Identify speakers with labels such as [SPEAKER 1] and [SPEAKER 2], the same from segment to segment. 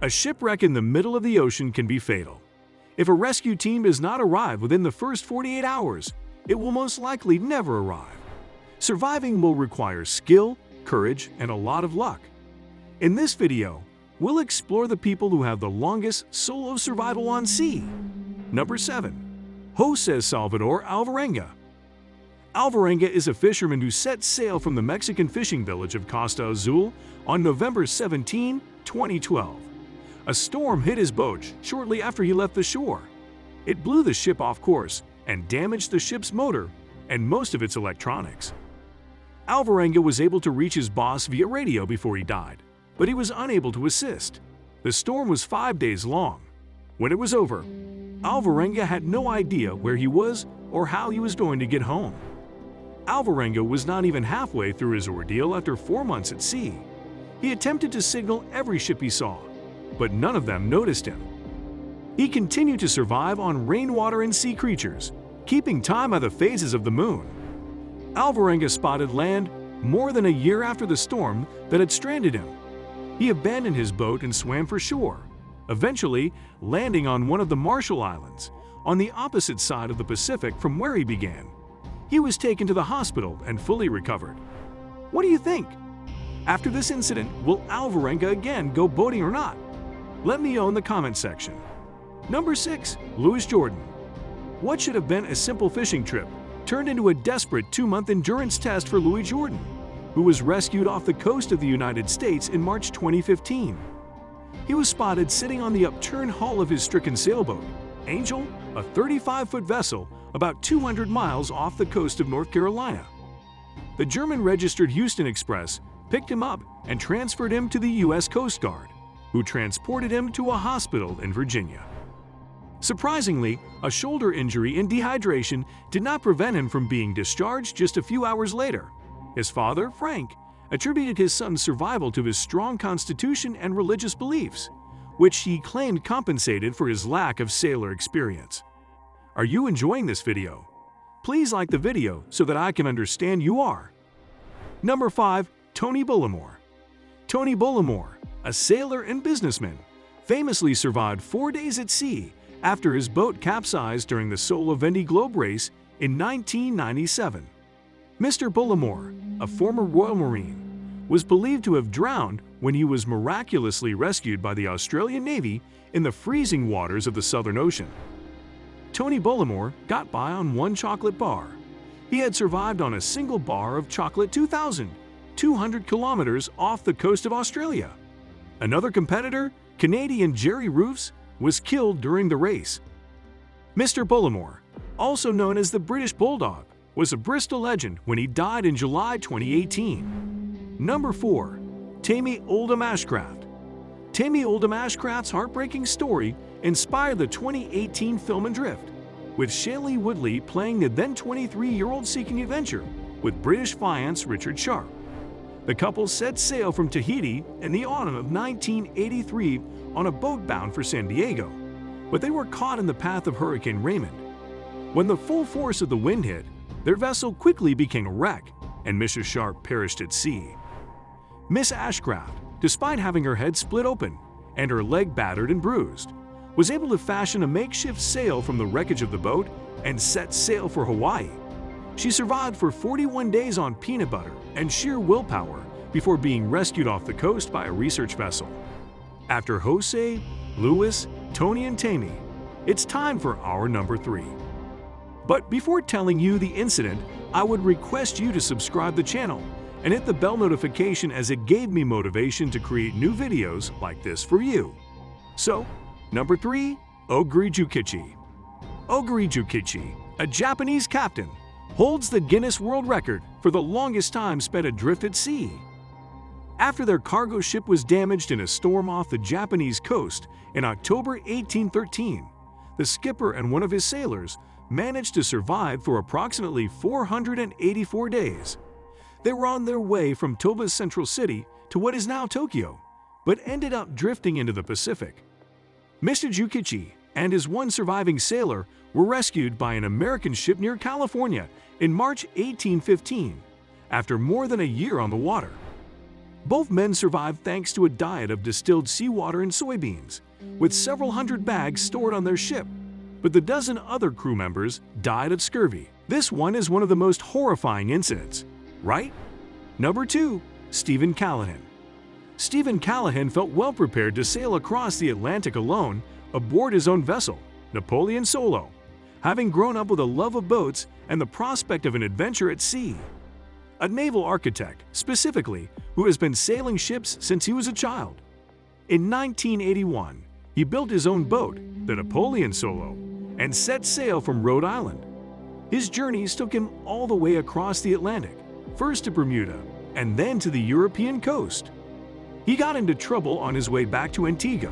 [SPEAKER 1] A shipwreck in the middle of the ocean can be fatal. If a rescue team does not arrive within the first 48 hours, it will most likely never arrive. Surviving will require skill, courage, and a lot of luck. In this video, we'll explore the people who have the longest solo survival on sea. Number 7. Jose Salvador Alvarenga. Alvarenga is a fisherman who set sail from the Mexican fishing village of Costa Azul on November 17, 2012. A storm hit his boat shortly after he left the shore. It blew the ship off course and damaged the ship's motor and most of its electronics. Alvarenga was able to reach his boss via radio before he died, but he was unable to assist. The storm was 5 days long. When it was over, Alvarenga had no idea where he was or how he was going to get home. Alvarenga was not even halfway through his ordeal after 4 months at sea. He attempted to signal every ship he saw, but none of them noticed him. He continued to survive on rainwater and sea creatures, keeping time by the phases of the moon. Alvarenga spotted land more than a year after the storm that had stranded him. He abandoned his boat and swam for shore, eventually landing on one of the Marshall Islands, on the opposite side of the Pacific from where he began. He was taken to the hospital and fully recovered. What do you think? After this incident, will Alvarenga again go boating or not? Let me know in the comment section. Number 6. Louis Jordan. What should have been a simple fishing trip turned into a desperate 2-month endurance test for Louis Jordan, who was rescued off the coast of the United States in March 2015. He was spotted sitting on the upturned hull of his stricken sailboat, Angel, a 35-foot vessel about 200 miles off the coast of North Carolina. The German-registered Houston Express picked him up and transferred him to the U.S. Coast Guard, who transported him to a hospital in Virginia. Surprisingly, a shoulder injury and dehydration did not prevent him from being discharged just a few hours later. His father, Frank, attributed his son's survival to his strong constitution and religious beliefs, which he claimed compensated for his lack of sailor experience. Are you enjoying this video? Please like the video so that I can understand you are. Number 5. Tony Bullimore. Tony Bullimore, a sailor and businessman, famously survived 4 days at sea after his boat capsized during the Solo Vendée Globe race in 1997. Mr. Bullimore, a former Royal Marine, was believed to have drowned when he was miraculously rescued by the Australian Navy in the freezing waters of the Southern Ocean. Tony Bullimore got by on one chocolate bar. He had survived on a single bar of chocolate 2,200 kilometers off the coast of Australia. Another competitor, Canadian Jerry Roofs, was killed during the race. Mr. Bullimore, also known as the British Bulldog, was a Bristol legend when he died in July 2018. Number 4. Tammy Oldham Ashcraft. Tammy Oldham Ashcraft's heartbreaking story inspired the 2018 film Adrift, with Shailene Woodley playing the then 23-year-old seeking adventure with British fiance Richard Sharp. The couple set sail from Tahiti in the autumn of 1983 on a boat bound for San Diego, but they were caught in the path of Hurricane Raymond. When the full force of the wind hit, their vessel quickly became a wreck, and Mrs. Sharp perished at sea. Miss Ashcraft, despite having her head split open and her leg battered and bruised, was able to fashion a makeshift sail from the wreckage of the boat and set sail for Hawaii. She survived for 41 days on peanut butter and sheer willpower before being rescued off the coast by a research vessel. After Jose, Louis, Tony, and Tammy, it's time for our number 3. But before telling you the incident, I would request you to subscribe the channel and hit the bell notification, as it gave me motivation to create new videos like this for you. So, number 3, Ogiri Jukichi. Ogiri Jukichi, a Japanese captain, holds the Guinness World Record for the longest time spent adrift at sea. After their cargo ship was damaged in a storm off the Japanese coast in October 1813, the skipper and one of his sailors managed to survive for approximately 484 days. They were on their way from Toba's central city to what is now Tokyo, but ended up drifting into the Pacific. Mr. Jukichi and his one surviving sailor were rescued by an American ship near California in March 1815, after more than a year on the water. Both men survived thanks to a diet of distilled seawater and soybeans, with several hundred bags stored on their ship. But the dozen other crew members died of scurvy. This one is one of the most horrifying incidents, right? Number 2. Stephen Callahan. Stephen Callahan felt well prepared to sail across the Atlantic alone aboard his own vessel, Napoleon Solo, having grown up with a love of boats and the prospect of an adventure at sea. A naval architect, specifically, who has been sailing ships since he was a child. In 1981, he built his own boat, the Napoleon Solo, and set sail from Rhode Island. His journeys took him all the way across the Atlantic, first to Bermuda and then to the European coast. He got into trouble on his way back to Antigua.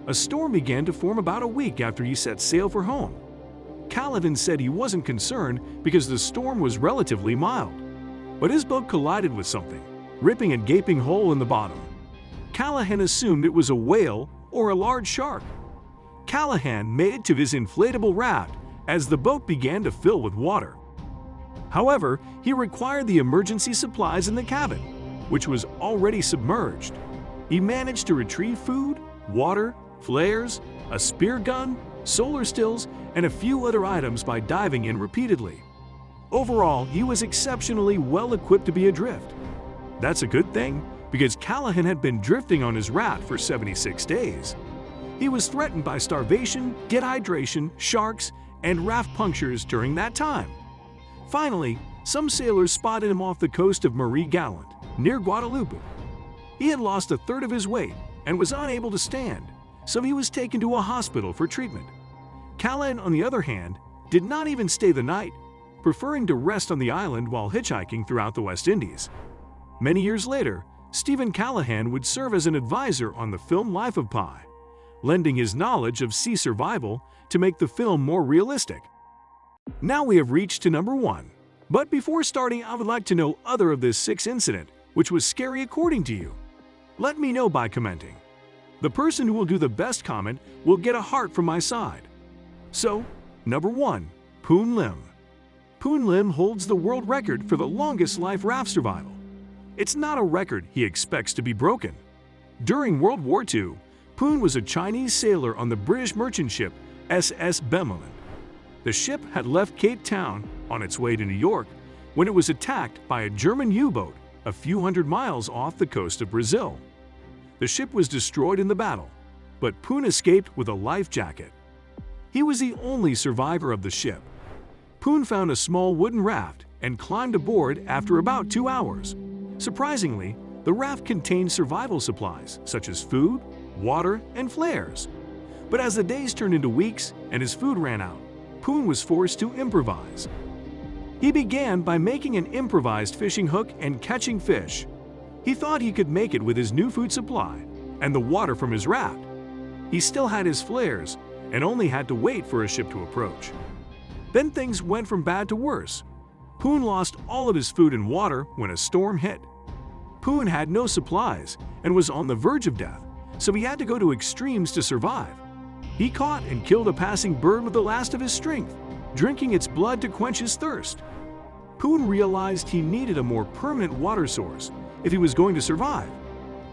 [SPEAKER 1] A storm began to form about a week after he set sail for home. Callahan said he wasn't concerned because the storm was relatively mild. But his boat collided with something, ripping a gaping hole in the bottom. Callahan assumed it was a whale or a large shark. Callahan made it to his inflatable raft as the boat began to fill with water. However, he required the emergency supplies in the cabin, which was already submerged. He managed to retrieve food, water, flares, a spear gun, solar stills, and a few other items by diving in repeatedly. Overall, he was exceptionally well equipped to be adrift. That's a good thing, because Callahan had been drifting on his raft for 76 days. He was threatened by starvation, dehydration, sharks, and raft punctures during that time. Finally, some sailors spotted him off the coast of Marie Gallant, near Guadeloupe. He had lost a third of his weight and was unable to stand, so he was taken to a hospital for treatment. Callahan, on the other hand, did not even stay the night, preferring to rest on the island while hitchhiking throughout the West Indies. Many years later, Stephen Callahan would serve as an advisor on the film Life of Pi, lending his knowledge of sea survival to make the film more realistic. Now we have reached to number 1. But before starting, I would like to know other of this 6 incident, which was scary according to you. Let me know by commenting. The person who will do the best comment will get a heart from my side. So, number 1. Poon Lim. Poon Lim holds the world record for the longest life raft survival. It's not a record he expects to be broken. During World War II, Poon was a Chinese sailor on the British merchant ship SS Bemelin. The ship had left Cape Town on its way to New York when it was attacked by a German U-boat a few hundred miles off the coast of Brazil. The ship was destroyed in the battle, but Poon escaped with a life jacket. He was the only survivor of the ship. Poon found a small wooden raft and climbed aboard after about 2 hours. Surprisingly, the raft contained survival supplies such as food, water, and flares. But as the days turned into weeks and his food ran out, Poon was forced to improvise. He began by making an improvised fishing hook and catching fish. He thought he could make it with his new food supply and the water from his raft. He still had his flares and only had to wait for a ship to approach. Then things went from bad to worse. Poon lost all of his food and water when a storm hit. Poon had no supplies and was on the verge of death, so he had to go to extremes to survive. He caught and killed a passing bird with the last of his strength, drinking its blood to quench his thirst. Poon realized he needed a more permanent water source if he was going to survive.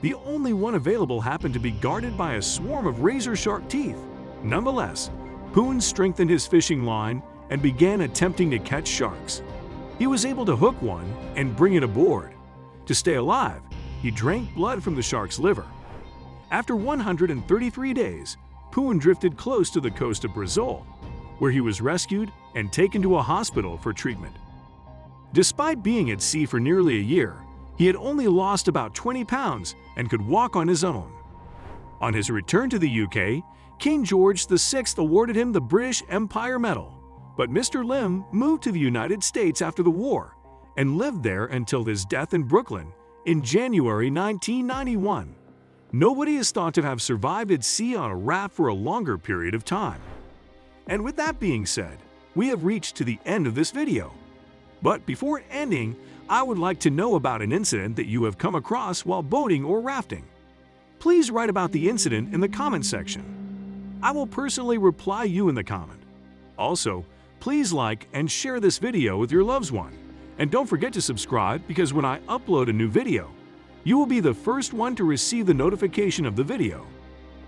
[SPEAKER 1] The only one available happened to be guarded by a swarm of razor sharp teeth. Nonetheless, Poon strengthened his fishing line and began attempting to catch sharks. He was able to hook one and bring it aboard. To stay alive, he drank blood from the shark's liver. After 133 days, Poon drifted close to the coast of Brazil, where he was rescued and taken to a hospital for treatment. Despite being at sea for nearly a year, he had only lost about 20 pounds and could walk on his own. On his return to the UK, King George VI awarded him the British Empire Medal, but Mr. Lim moved to the United States after the war and lived there until his death in Brooklyn in January 1991. Nobody is thought to have survived at sea on a raft for a longer period of time. And with that being said, we have reached to the end of this video. But before ending, I would like to know about an incident that you have come across while boating or rafting. Please write about the incident in the comment section. I will personally reply you in the comment. Also, please like and share this video with your loved one. And don't forget to subscribe because when I upload a new video, You will be the first one to receive the notification of the video